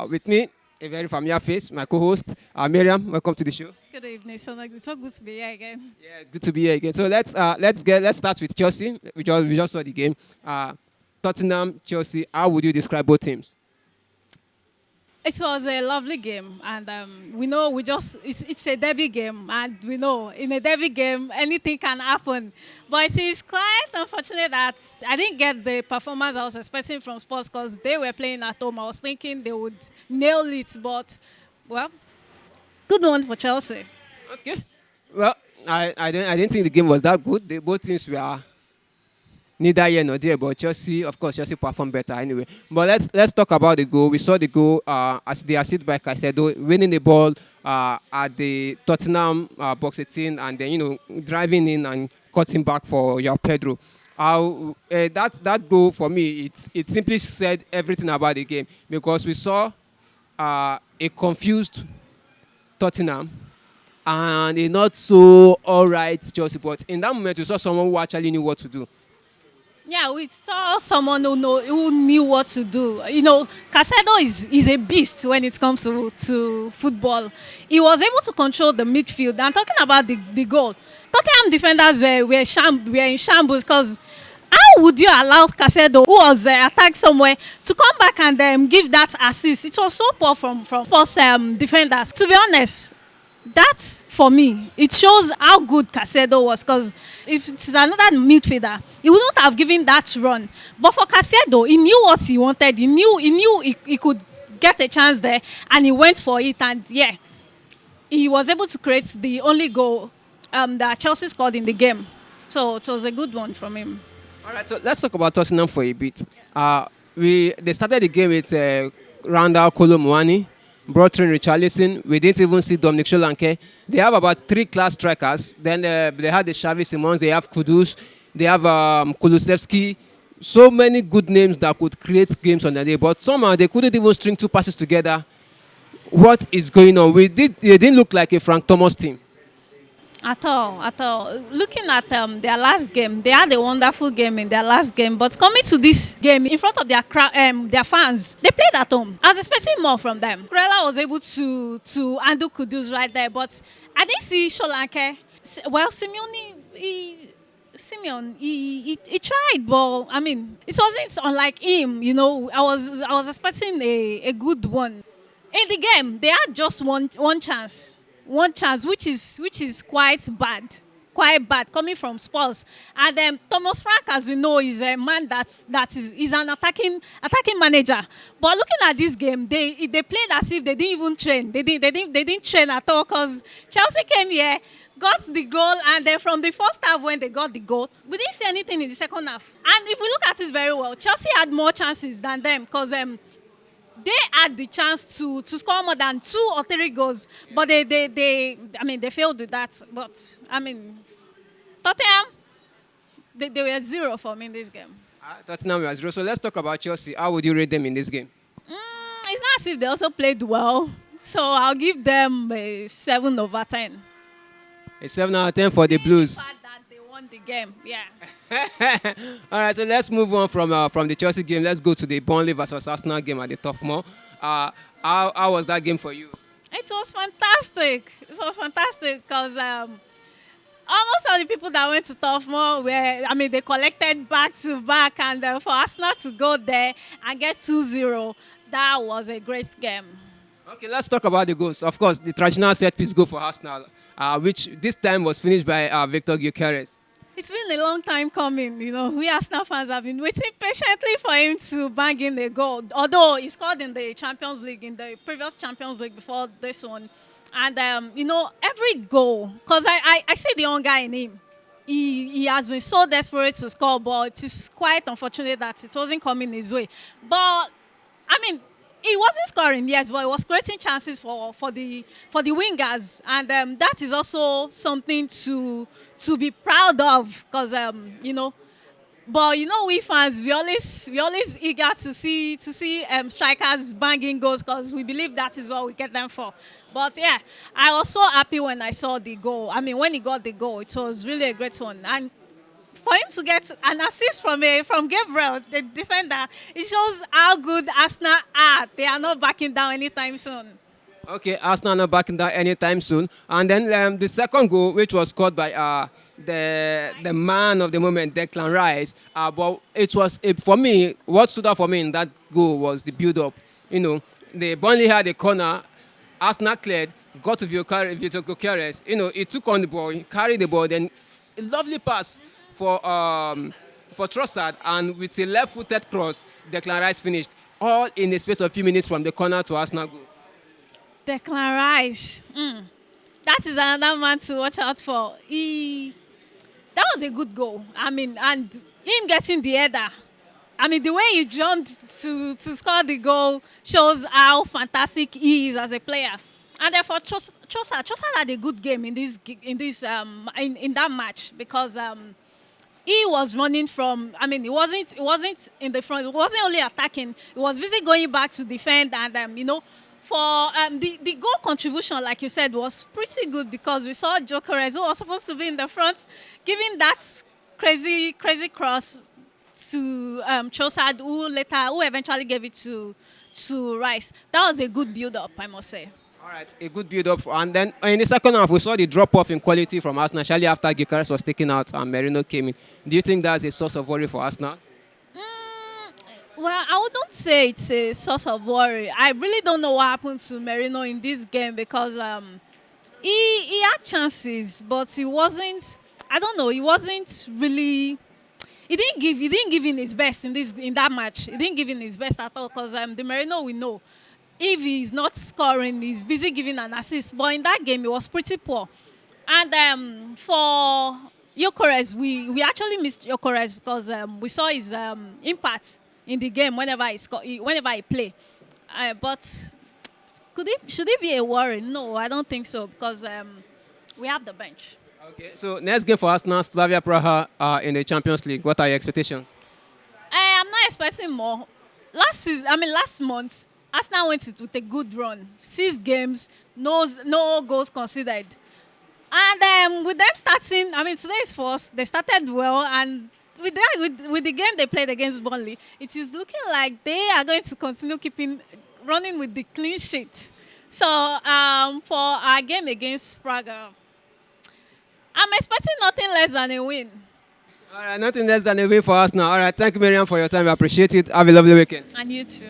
With me, a very familiar face, my co-host, Miriam. Welcome to the show. Good evening. So like, it's so good to be here again. Yeah, good to be here again. So let's start with Chelsea. We just saw the game. Uh, Tottenham, Chelsea. How would you describe both teams? It was a lovely game, and we know it's a derby game, and we know in a derby game anything can happen. But it is quite unfortunate that I didn't get the performance I was expecting from Spurs because they were playing at home. I was thinking they would nail it, but well, good one for Chelsea. Okay. Well, I didn't think the game was that good. Both teams were neither here nor there, but Chelsea, of course, Chelsea performed better anyway. But let's talk about the goal. We saw the goal as the assist by Caicedo winning the ball at the Tottenham box 18, and then driving in and cutting back for your Pedro. That goal for me, it simply said everything about the game because we saw a confused Tottenham and a not so all right Chelsea. But in that moment, we saw someone who actually knew what to do. Yeah, we saw someone who knew what to do. Casado is a beast when it comes to football. He was able to control the midfield. I'm talking about the goal. Tottenham defenders were in shambles because how would you allow Casado, who was attacked somewhere, to come back and give that assist? It was so poor from Spurs defenders. To be honest, that for me it shows how good Casado was because if it's another midfielder he wouldn't have given that run, but for Casado he knew what he wanted. He could get a chance there and he went for it, and yeah, he was able to create the only goal that Chelsea scored in the game, so it was a good one from him. All right, so let's talk about Tottenham for a bit. They started the game with Randall Kolo Muani, brought in Richarlison. We didn't even see Dominic Solanke. They have about three class strikers. Then they had the Xavi Simons. They have Kudus. They have Kulusevski. So many good names that could create games on the day. But somehow they couldn't even string two passes together. What is going on? They didn't look like a Frank Thomas team. At all, at all. Looking at their last game, they had a wonderful game in their last game. But coming to this game in front of their fans, they played at home. I was expecting more from them. Kurela was able to handle Kudus right there, but I didn't see Solanke. Well, Simeon, he tried, but I mean, it wasn't unlike him. I was expecting a good one. In the game, they had just one chance. One chance, which is quite bad coming from Spurs. And Thomas Frank, as we know, is a man that is an attacking manager. But looking at this game, they played as if they didn't even train. They didn't train at all because Chelsea came here, got the goal, and then from the first half when they got the goal, we didn't see anything in the second half. And if we look at it very well, Chelsea had more chances than them because they had the chance to score more than 2 or 3 goals, but they failed with that. But I mean, Tottenham, they were zero for me in this game. Tottenham were zero. So let's talk about Chelsea. How would you rate them in this game? It's not as if they also played well, so I'll give them a 7/10. A 7/10 for the Blues. The fact that they won the game, yeah. All right, so let's move on from the Chelsea game. Let's go to the Burnley versus Arsenal game at the Tottenham. How was that game for you? It was fantastic. It was fantastic because almost all the people that went to Tottenham they collected back to back, and for Arsenal to go there and get 2-0, that was a great game. Okay, let's talk about the goals. Of course, the traditional set piece goal for Arsenal, which this time was finished by Victor Gyökeres. It's been a long time coming. We Arsenal fans have been waiting patiently for him to bang in a goal. Although he scored in the Champions League, in the previous Champions League before this one. And, every goal, because I see the young guy in him. He has been so desperate to score, but it is quite unfortunate that it wasn't coming his way. But, I mean, he wasn't scoring, yes, but he was creating chances for the wingers, and that is also something to be proud of, because But we fans, we always eager to see strikers banging goals because we believe that is what we get them for. But yeah, I was so happy when I saw the goal. I mean, when he got the goal, it was really a great one. And for him to get an assist from Gabriel, the defender, it shows how good Arsenal are. They are not backing down anytime soon. Okay, Arsenal not backing down anytime soon. And then the second goal, which was scored by the man of the moment, Declan Rice. But it was for me. What stood out for me in that goal was the build-up. You know, the Burnley had a corner, Arsenal cleared, got to Vitor Gyökeres. You know, he took on the ball, he carried the ball, then a lovely pass for Trossard, and with a left-footed cross, Declan Rice finished all in a space of few minutes from the corner to Arsenal goal. Declan Rice, that is another man to watch out for. That was a good goal. I mean, and him getting the header. I mean, the way he jumped to score the goal shows how fantastic he is as a player. And therefore, Trossard had a good game in that match because he was running from. I mean, he wasn't in the front. He wasn't only attacking. He was busy going back to defend, and for the goal contribution, like you said, was pretty good because we saw Gyökeres, who was supposed to be in the front, giving that crazy cross to Trossard, who eventually gave it to Rice. That was a good build-up, I must say. All right, a good build-up. And then in the second half, we saw the drop-off in quality from Arsenal, especially after Gyökeres was taken out and Merino came in. Do you think that's a source of worry for Arsenal? Well, I wouldn't say it's a source of worry. I really don't know what happened to Merino in this game because he had chances, but he wasn't. I don't know. He wasn't really. He didn't give in his best in that match. He didn't give in his best at all because the Merino we know, if he's not scoring, he's busy giving an assist. But in that game, he was pretty poor. And for Gyökeres, we actually missed Gyökeres because we saw his impact in the game whenever he play. But should it be a worry? No, I don't think so because we have the bench. Okay, so next game for Arsenal, Slavia Praha in the Champions League. What are your expectations? I'm not expecting more. Last month, Arsenal went with a good run. 6 games, no goals conceded. And with them starting, today is first. They started well, and with the game they played against Burnley, it is looking like they are going to continue running with the clean sheet. So for our game against Praga, I'm expecting nothing less than a win. All right, nothing less than a win for us now. All right, thank you, Miriam, for your time. I appreciate it. Have a lovely weekend. And you too.